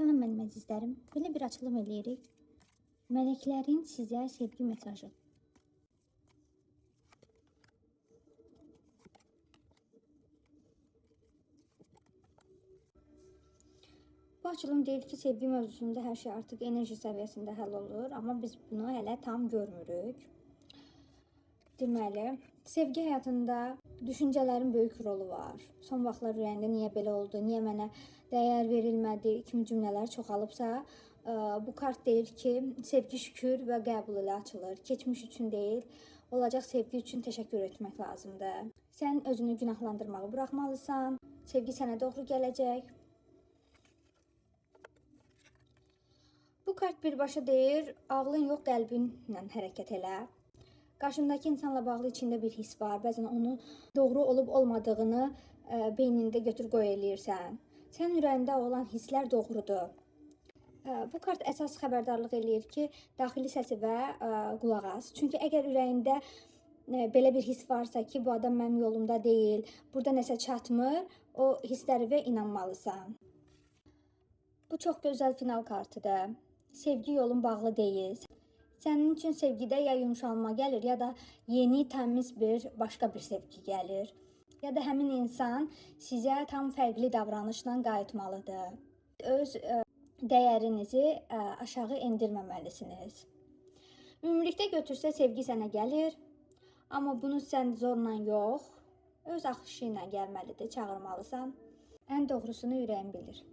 Salam mənim əzizlərim. Belə bir açılım eləyirik. Mələklərin sizə sevgi mesajı. Bu açılım deyir ki, sevgi mövzusunda hər şey artıq enerji səviyyəsində həll olur, amma biz bunu hələ tam görmürük. Deməli, sevgi həyatında düşüncələrin böyük rolu var. Son vaxtlar ürəyində niyə belə oldu, niyə mənə dəyər verilmədi kimi cümlələr çoxalıbsa, bu kart deyir ki, sevgi şükür və qəbul ilə açılır. Keçmiş üçün deyil, olacaq sevgi üçün təşəkkür etmək lazımdır. Sən özünü günahlandırmağı buraxmalısan, sevgi sənə doğru gələcək. Bu kart birbaşa deyir, ağlın yox, qəlbinlə hərəkət elə. Qarşındakı insanla bağlı içində bir his var. Bəzən onu doğru olub olmadığını beynində götür qoy eləyirsən. Sənin ürəyində olan hisslər doğrudur. Bu kart əsas xəbərdarlıq eləyir ki, daxili səsi və qulaq as. Çünki əgər ürəyində belə bir his varsa ki, bu adam mənim yolumda deyil, burada nəsə çatmır, o hissləri və inanmalısan. Bu çox gözəl final kartıdır. Sevgi yolun bağlı deyil. Sənin üçün sevgidə ya yumşalma gəlir, ya da yeni, təmiz başqa bir sevgi gəlir. Ya da həmin insan sizə tam fərqli davranışla qayıtmalıdır. Öz dəyərinizi aşağı endirməməlisiniz. Ümumilikdə götürsə sevgi sənə gəlir, amma bunu sən zorla yox, öz axışı ilə gəlməlidir, çağırmalısan. Ən doğrusunu ürəyin bilir.